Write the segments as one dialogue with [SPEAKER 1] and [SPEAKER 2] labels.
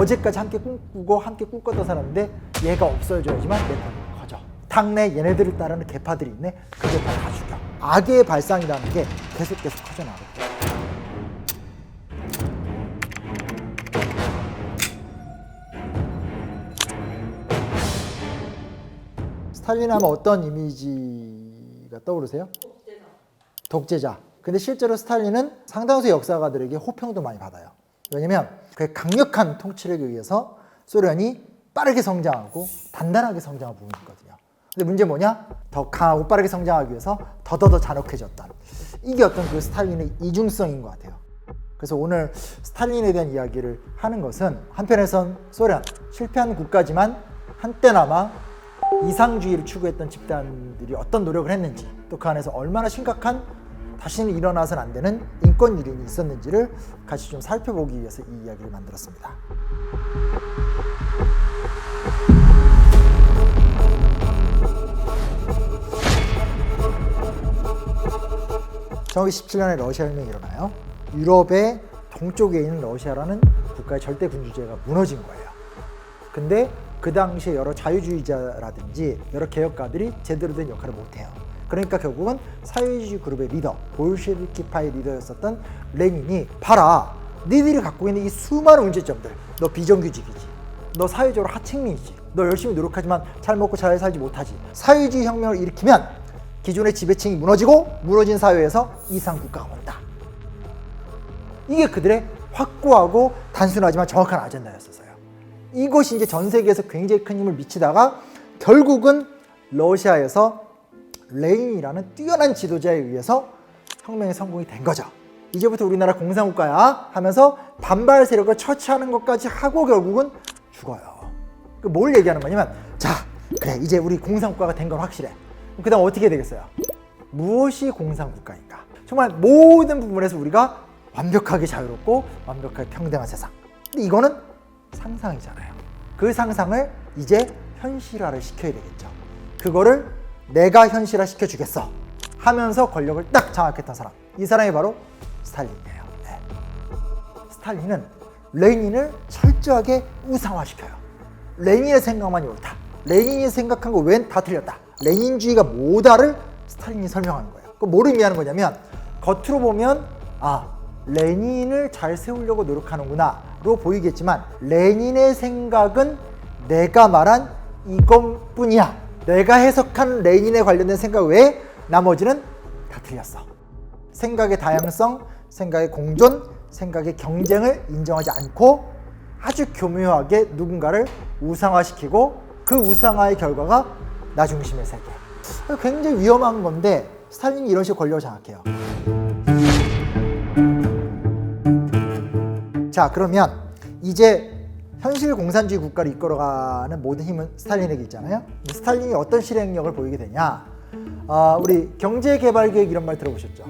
[SPEAKER 1] 어제까지 함께 꿈꾸고 함께 꿈꿨던 사람인데 얘가 없어져야지만 내 권력이 커져. 당내 얘네들을 따르는 계파들이 있네. 그 계파 다 죽여. 악의 발상이라는 게 계속 커져나가거든요. 스탈린 하면 어떤 이미지가 떠오르세요? 독재자. 근데 실제로 스탈린은 상당수 역사가들에게 호평도 많이 받아요. 왜냐면 그의 강력한 통치력에 의해서 소련이 빠르게 성장하고 단단하게 성장한 부분이 있거든요. 근데 문제 뭐냐? 더 강하고 빠르게 성장하기 위해서 더더더 잔혹해졌다. 이게 어떤 그 스탈린의 이중성인 것 같아요. 그래서 오늘 스탈린에 대한 이야기를 하는 것은 한편에선 소련, 실패한 국가지만 한때나마 이상주의를 추구했던 집단들이 어떤 노력을 했는지, 또 그 안에서 얼마나 심각한 다시는 일어나서는 안 되는 인권 유린이 있었는지를 같이 좀 살펴보기 위해서 이 이야기를 만들었습니다. 1917년에 러시아 혁명이 일어나요. 유럽의 동쪽에 있는 러시아라는 국가의 절대 군주제가 무너진 거예요. 근데 그 당시에 여러 자유주의자라든지 여러 개혁가들이 제대로 된 역할을 못해요. 그러니까 결국은 사회주의 그룹의 리더, 볼셰비키파의 리더였었던 레닌이 봐라, 니들이 갖고 있는 이 수많은 문제점들, 너 비정규직이지, 너 사회적으로 하층민이지, 너 열심히 노력하지만 잘 먹고 잘 살지 못하지, 사회주의 혁명을 일으키면 기존의 지배층이 무너지고 무너진 사회에서 이상국가가 온다. 이게 그들의 확고하고 단순하지만 정확한 아젠다였어요. 이것이 이제 전 세계에서 굉장히 큰 힘을 미치다가 결국은 러시아에서 레닌이라는 뛰어난 지도자에 의해서 혁명의 성공이 된 거죠. 이제부터 우리나라 공산국가야 하면서 반발 세력을 처치하는 것까지 하고 결국은 죽어요. 뭘 얘기하는 거냐면, 자, 그래, 이제 우리 공산국가가 된 건 확실해. 그 다음 어떻게 되겠어요? 무엇이 공산국가인가? 정말 모든 부분에서 우리가 완벽하게 자유롭고 완벽하게 평등한 세상. 근데 이거는 상상이잖아요. 그 상상을 이제 현실화를 시켜야 되겠죠. 그거를 내가 현실화 시켜주겠어 하면서 권력을 딱 장악했던 사람, 이 사람이 바로 스탈린이에요. 네. 스탈린은 레닌을 철저하게 우상화시켜요. 레닌의 생각만이 옳다, 레닌이 생각한 거 웬 다 틀렸다, 레닌주의가 뭐다를 스탈린이 설명하는 거예요. 그 뭐를 의미하는 거냐면, 겉으로 보면 레닌을 잘 세우려고 노력하는구나 로 보이겠지만, 레닌의 생각은 내가 말한 이것뿐이야. 내가 해석한 레닌에 관련된 생각 외에 나머지는 다 틀렸어. 생각의 다양성, 생각의 공존, 생각의 경쟁을 인정하지 않고 아주 교묘하게 누군가를 우상화시키고, 그 우상화의 결과가 나 중심의 세계. 굉장히 위험한 건데 스탈린이 이런 식으로 권력을 장악해요. 자, 그러면 이제 현실 공산주의 국가를 이끌어가는 모든 힘은 스탈린에게 있잖아요. 스탈린이 어떤 실행력을 보이게 되냐? 우리 경제개발계획 이런 말 들어보셨죠?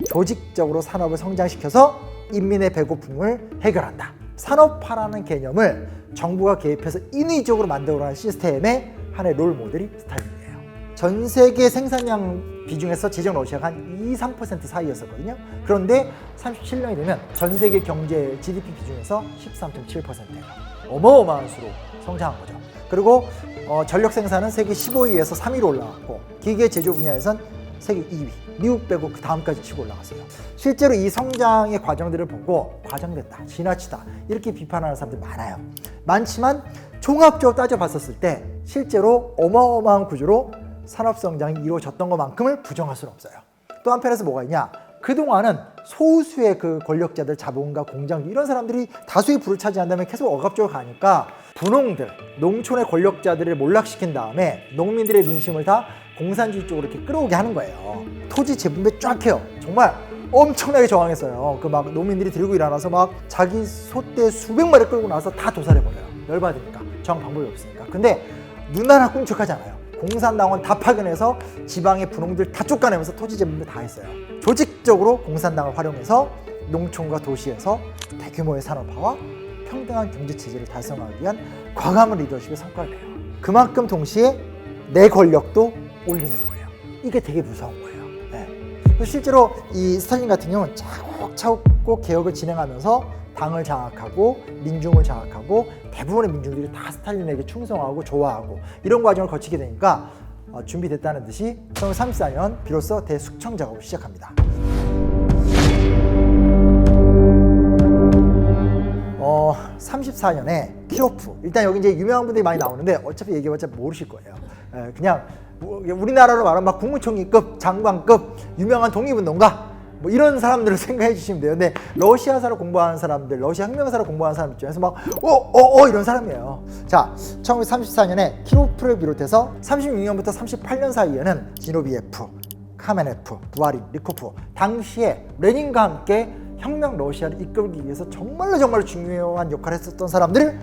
[SPEAKER 1] 조직적으로 산업을 성장시켜서 인민의 배고픔을 해결한다. 산업화라는 개념을 정부가 개입해서 인위적으로 만들어가는 시스템의 하나의 롤 모델이 스탈린이에요. 전 세계 생산량 비중에서 제정 러시아가 한 2-3% 사이였었거든요. 그런데 37년이 되면 전 세계 경제 GDP 비중에서 13.7%예요. 어마어마한 수로 성장한 거죠. 그리고 전력 생산은 세계 15위에서 3위로 올라갔고, 기계 제조 분야에선 세계 2위, 미국 빼고 그 다음까지 치고 올라갔어요. 실제로 이 성장의 과정들을 보고 과장됐다, 지나치다 이렇게 비판하는 사람들이 많아요. 많지만 종합적으로 따져봤었을 때 실제로 어마어마한 구조로 산업 성장이 이루어졌던 것만큼을 부정할 수는 없어요. 또 한편에서 뭐가 있냐? 그동안은 소수의 그 권력자들, 자본가, 공장 이런 사람들이 다수의 부를 차지한다면 계속 억압적으로 가니까 분홍들, 농촌의 권력자들을 몰락시킨 다음에 농민들의 민심을 다 공산주의 쪽으로 이렇게 끌어오게 하는 거예요. 토지 재분배 쫙 해요. 정말 엄청나게 저항했어요. 그 막 농민들이 들고 일어나서 막 자기 소떼 수백 마리 끌고 나서 다 도살해버려요. 열받으니까. 저항 방법이 없으니까. 근데 눈 하나 꿈쩍하지 않아요. 공산당원 다 파견해서 지방의 분홍들 다 쫓아내면서 토지 재분배 다 했어요. 조직적으로 공산당을 활용해서 농촌과 도시에서 대규모의 산업화와 평등한 경제체제를 달성하기 위한 과감한 리더십의 성과를 내요. 그만큼 동시에 내 권력도 올리는 거예요. 이게 되게 무서운 거예요. 네. 실제로 이 스탈린 같은 경우는 차곡차곡 개혁을 진행하면서 당을 장악하고 민중을 장악하고 대부분의 민중들이 다 스탈린에게 충성하고 좋아하고 이런 과정을 거치게 되니까 준비됐다는 듯이 1934년 비로소 대숙청 작업을 시작합니다. 34년에 키로프, 일단 여기 이제 유명한 분들이 많이 나오는데 어차피 얘기해봤자 모르실 거예요. 그냥 우리나라로 말하면 막 국무총리급, 장관급, 유명한 독립운동가 뭐 이런 사람들을 생각해 주시면 돼요. 근데 러시아사를 공부하는 사람들, 러시아 혁명사를 공부하는 사람 입장에서 막 이런 사람이에요. 자, 1934년에 키로프를 비롯해서 36년부터 38년 사이에는 지노비에프, 카메네프, 부하린, 리코프, 당시에 레닌과 함께 혁명 러시아를 이끌기 위해서 정말로 중요한 역할을 했었던 사람들을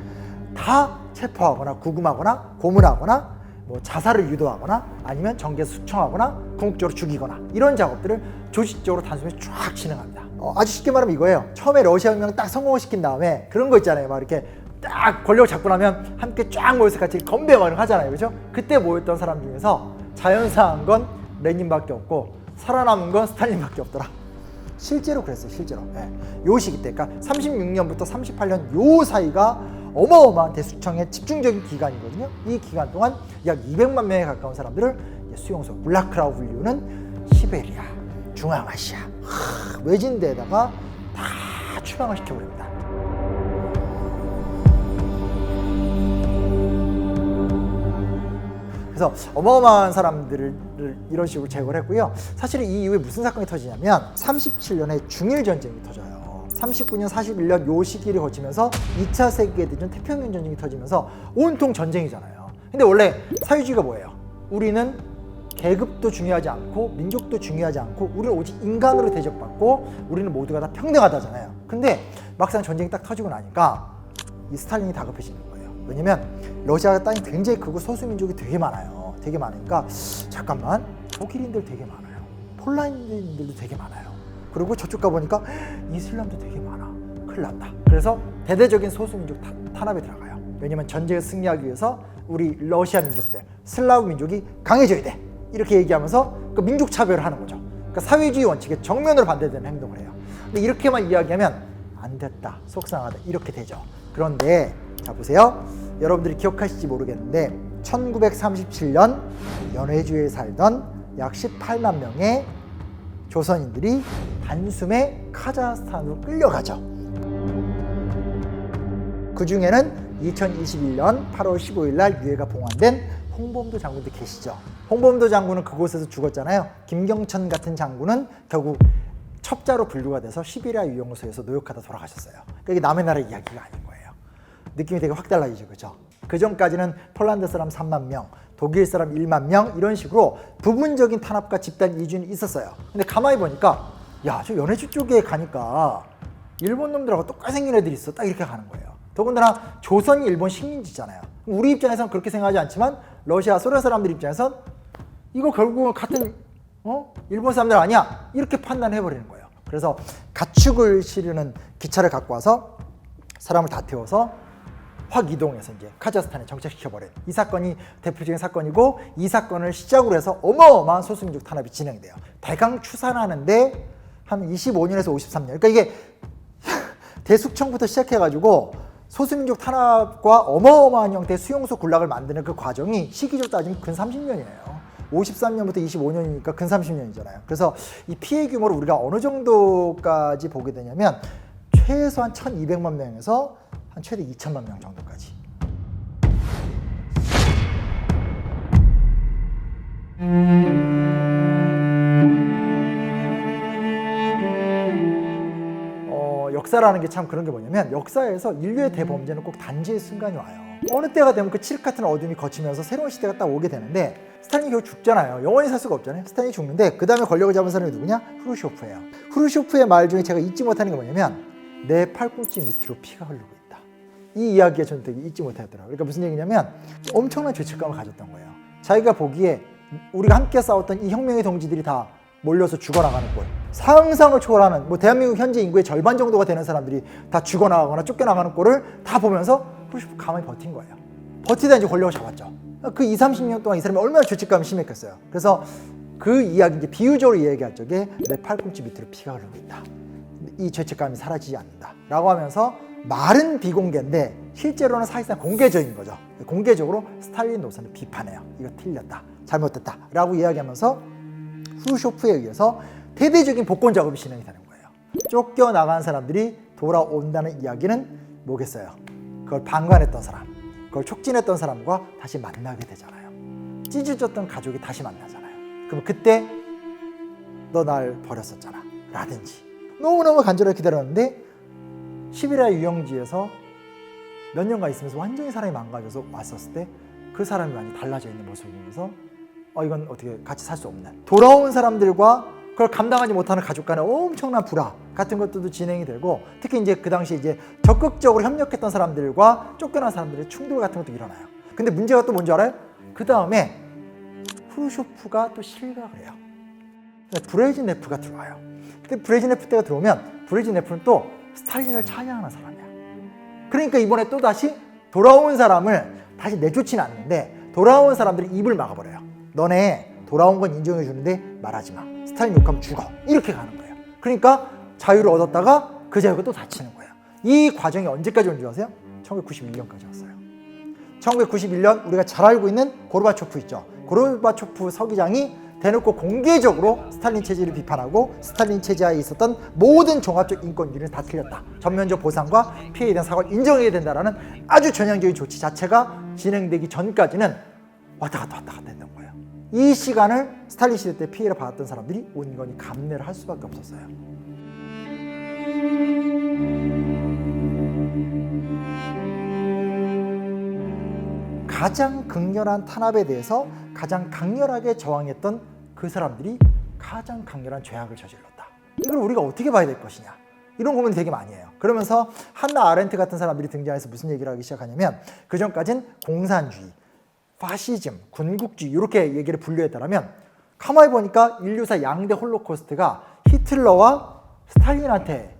[SPEAKER 1] 다 체포하거나 구금하거나 고문하거나 뭐 자살을 유도하거나 아니면 정계에서 숙청하거나 궁극적으로 죽이거나 이런 작업들을 조직적으로 단숨에 쫙 진행합니다. 아주 쉽게 말하면 이거예요. 처음에 러시아 혁명 딱 성공을 시킨 다음에 그런 거 있잖아요. 막 이렇게 딱 권력을 잡고 나면 함께 쫙 모여서 같이 건배 막 이런 거 하잖아요. 그죠? 그때 모였던 사람 중에서 자연사한 건 레닌밖에 없고 살아남은 건 스탈린밖에 없더라. 실제로 그랬어요. 실제로. 요 시기 때, 그러니까 36년부터 38년 요 사이가 어마어마한 대숙청의 집중적인 기간이거든요. 이 기간 동안 약 200만 명에 가까운 사람들을 수용소, 굴라크라고 불리우는 시베리아, 중앙아시아, 외진 데다가 다 추방을 시켜버립니다. 그래서 어마어마한 사람들을 이런 식으로 제거를 했고요. 사실 이 이후에 무슨 사건이 터지냐면 37년에 중일전쟁이 터져요. 39년, 41년 요 시기를 거치면서 2차 세계대전 태평양 전쟁이 터지면서 온통 전쟁이잖아요. 근데 원래 사회주의가 뭐예요? 우리는 계급도 중요하지 않고 민족도 중요하지 않고 우리는 오직 인간으로 대접받고 우리는 모두가 다 평등하다잖아요. 근데 막상 전쟁이 딱 터지고 나니까 이 스탈린이 다급해지는 거예요. 왜냐면 러시아가 땅이 굉장히 크고 소수민족이 되게 많아요. 되게 많으니까 잠깐만 독일인들 되게 많아요. 폴란드인들도 되게 많아요. 그리고 저쪽 가보니까 이슬람도 되게 많아. 큰일 났다. 그래서 대대적인 소수민족 탄압에 들어가요. 왜냐면 전쟁에 승리하기 위해서 우리 러시아 민족들, 슬라브 민족이 강해져야 돼. 이렇게 얘기하면서 그 민족 차별을 하는 거죠. 그러니까 사회주의 원칙에 정면으로 반대되는 행동을 해요. 근데 이렇게만 이야기하면 안 됐다, 속상하다 이렇게 되죠. 그런데 자 보세요. 여러분들이 기억하실지 모르겠는데 1937년 연해주에 살던 약 18만 명의 조선인들이 단숨에 카자흐스탄으로 끌려가죠. 그 중에는 2021년 8월 15일 날 유해가 봉환된 홍범도 장군도 계시죠. 홍범도 장군은 그곳에서 죽었잖아요. 김경천 같은 장군은 결국 첩자로 분류가 돼서 시베리아 유영소에서 노역하다 돌아가셨어요. 그러니까 이게 남의 나라 이야기가 아닌 거예요. 느낌이 되게 확 달라지죠. 그죠? 그 전까지는 폴란드 사람 3만 명, 독일 사람 1만 명 이런 식으로 부분적인 탄압과 집단 이주는 있었어요. 근데 가만히 보니까 야, 저 연해주 쪽에 가니까 일본 놈들하고 똑같이 생긴 애들이 있어. 딱 이렇게 가는 거예요. 더군다나 조선이 일본 식민지잖아요. 우리 입장에서는 그렇게 생각하지 않지만 러시아, 소련 사람들 입장에선 이거 결국은 같은 일본 사람들 아니야? 이렇게 판단해버리는 거예요. 그래서 가축을 실으는 기차를 갖고 와서 사람을 다 태워서 확 이동해서 이제 카자흐스탄에 정착시켜버린 이 사건이 대표적인 사건이고 이 사건을 시작으로 해서 어마어마한 소수민족 탄압이 진행돼요. 대강 추산하는데 한 25년에서 53년. 그러니까 이게 대숙청부터 시작해가지고 소수민족 탄압과 어마어마한 형태의 수용소 군락을 만드는 그 과정이 시기적으로 따지면 근 30년이에요. 53년부터 25년이니까 근 30년이잖아요. 그래서 이 피해 규모를 우리가 어느 정도까지 보게 되냐면 최소한 1200만 명에서 한 최대 2000만 명 정도까지. 역사라는 게 참 그런 게 뭐냐면 역사에서 인류의 대범죄는 꼭 단죄의 순간이 와요. 어느 때가 되면 그 칠흑 같은 어둠이 거치면서 새로운 시대가 딱 오게 되는데 스탈린이 결국 죽잖아요. 영원히 살 수가 없잖아요. 스탈린이 죽는데 그 다음에 권력을 잡은 사람이 누구냐? 후르쇼프예요. 후르쇼프의 말 중에 제가 잊지 못하는 게 뭐냐면 내 팔꿈치 밑으로 피가 흐르고 있다. 이 이야기가 저는 되게 잊지 못하더라고요. 그러니까 무슨 얘기냐면 엄청난 죄책감을 가졌던 거예요. 자기가 보기에 우리가 함께 싸웠던 이 혁명의 동지들이 다 몰려서 죽어나가는 꼴, 상상을 초월하는 뭐 대한민국 현재 인구의 절반 정도가 되는 사람들이 다 죽어나가거나 쫓겨나가는 꼴을 다 보면서 후르쇼프 가만히 버틴 거예요. 버티다 이제 권력을 잡았죠. 그 20-30년 동안 이 사람이 얼마나 죄책감이 심했겠어요. 그래서 그 이야기 이제 비유적으로 이야기할 적에 내 팔꿈치 밑으로 피가 흐르고 있다. 이 죄책감이 사라지지 않는다라고 하면서 말은 비공개인데 실제로는 사실상 공개적인 거죠. 공개적으로 스탈린 노선을 비판해요. 이거 틀렸다, 잘못됐다라고 이야기하면서 후르쇼프에 의해서 대대적인 복권 작업이 진행이 되는 거예요. 쫓겨나간 사람들이 돌아온다는 이야기는 뭐겠어요? 그걸 방관했던 사람, 그걸 촉진했던 사람과 다시 만나게 되잖아요. 찢어졌던 가족이 다시 만나잖아요. 그럼 그때 너 날 버렸었잖아 라든지 너무너무 간절하게 기다렸는데 시베리아 유영지에서 몇 년간 있으면서 완전히 사람이 망가져서 왔었을 때 그 사람이 많이 달라져 있는 모습을 보면서 이건 어떻게 같이 살 수 없는, 돌아온 사람들과 그걸 감당하지 못하는 가족 간의 엄청난 불화 같은 것들도 진행이 되고, 특히 이제 그 당시 이제 적극적으로 협력했던 사람들과 쫓겨난 사람들의 충돌 같은 것도 일어나요. 근데 문제가 또 뭔지 알아요? 그 다음에 후르쇼프가 또 실각을 해요. 브레즈네프가 들어와요. 근데 브레즈네프 때가 들어오면 브레즈네프는 또 스탈린을 찬양하는 사람이야. 그러니까 이번에 또 다시 돌아온 사람을 다시 내쫓지는 않는데 돌아온 사람들이 입을 막아버려요. 너네 돌아온 건 인정해 주는데 말하지 마. 스탈린 욕하면 죽어. 이렇게 가는 거예요. 그러니까 자유를 얻었다가 그 자유가 또 닫히는 거예요. 이 과정이 언제까지 온 줄 아세요? 1991년까지 왔어요. 1991년 우리가 잘 알고 있는 고르바초프 있죠. 고르바초프 서기장이 대놓고 공개적으로 스탈린 체제를 비판하고 스탈린 체제하에 있었던 모든 종합적 인권주의는 다 틀렸다. 전면적 보상과 피해에 대한 사과를 인정해야 된다라는 아주 전향적인 조치 자체가 진행되기 전까지는 왔다 갔다 했던 거예요. 이 시간을 스탈린 시대 때 피해를 받았던 사람들이 온건히 감내를 할 수밖에 없었어요. 가장 극렬한 탄압에 대해서 가장 강렬하게 저항했던 그 사람들이 가장 강렬한 죄악을 저질렀다. 이걸 우리가 어떻게 봐야 될 것이냐, 이런 고민을 되게 많이 해요. 그러면서 한나 아렌트 같은 사람들이 등장해서 무슨 얘기를 하기 시작하냐면, 그 전까진 공산주의, 파시즘, 군국주의 이렇게 얘기를 분류했다면 가만히 보니까 인류사 양대 홀로코스트가 히틀러와 스탈린한테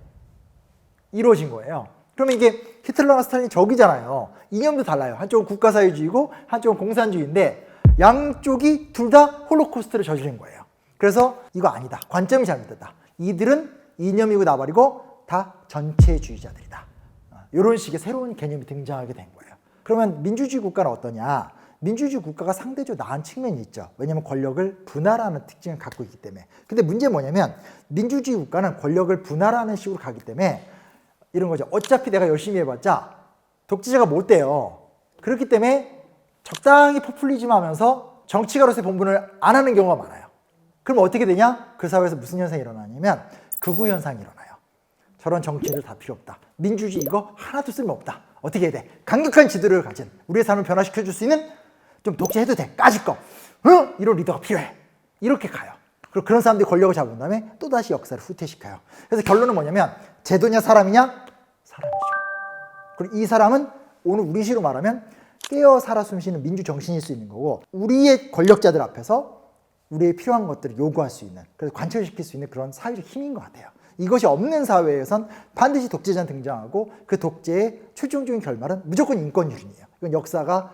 [SPEAKER 1] 이루어진 거예요. 그러면 이게 히틀러랑 스탈린 적이잖아요. 이념도 달라요. 한쪽은 국가사회주의고 한쪽은 공산주의인데 양쪽이 둘 다 홀로코스트를 저지른 거예요. 그래서 이거 아니다, 관점이 잘못됐다, 이들은 이념이고 나발이고 다 전체주의자들이다, 이런 식의 새로운 개념이 등장하게 된 거예요. 그러면 민주주의 국가는 어떠냐? 민주주의 국가가 상대적으로 나은 측면이 있죠. 왜냐하면 권력을 분할하는 특징을 갖고 있기 때문에. 근데 문제는 뭐냐면 민주주의 국가는 권력을 분할하는 식으로 가기 때문에 이런 거죠. 어차피 내가 열심히 해봤자 독재자가 못 돼요. 그렇기 때문에 적당히 포퓰리즘 하면서 정치가로서의 본분을 안 하는 경우가 많아요. 그럼 어떻게 되냐? 그 사회에서 무슨 현상이 일어나냐면 극우 현상이 일어나요. 저런 정치인들 다 필요 없다. 민주주의 이거 하나도 쓸모없다. 어떻게 해야 돼? 강력한 지도를 가진, 우리의 삶을 변화시켜줄 수 있는, 좀 독재해도 돼, 까짓 거, 이런 리더가 필요해. 이렇게 가요. 그리고 그런 사람들이 권력을 잡은 다음에 또다시 역사를 후퇴시켜요. 그래서 결론은 뭐냐면 제도냐 사람이냐? 사람이죠. 그리고 이 사람은 오늘 우리 시로 말하면 깨어 살아 숨쉬는 민주 정신일 수 있는 거고, 우리의 권력자들 앞에서 우리의 필요한 것들을 요구할 수 있는, 그래서 관철시킬 수 있는 그런 사회적 힘인 것 같아요. 이것이 없는 사회에선 반드시 독재자는 등장하고 그 독재의 최종적인 결말은 무조건 인권유린이에요. 이건 역사가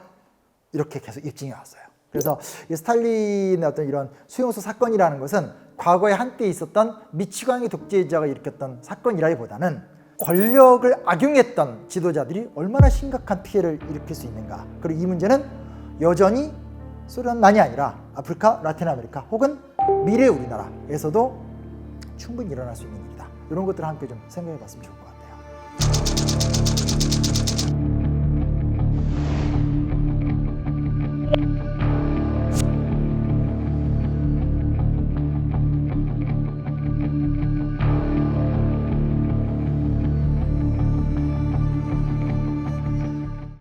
[SPEAKER 1] 이렇게 계속 입증해 왔어요. 그래서 이 스탈린의 어떤 이런 수용소 사건이라는 것은 과거에 한때 있었던 미치광이 독재자가 일으켰던 사건이라기보다는 권력을 악용했던 지도자들이 얼마나 심각한 피해를 일으킬 수 있는가. 그리고 이 문제는 여전히 소련만이 아니라 아프리카, 라틴 아메리카 혹은 미래 우리나라에서도 충분히 일어날 수 있는 일이다. 이런 것들을 함께 좀 생각해 봤으면 좋을 것 같아요.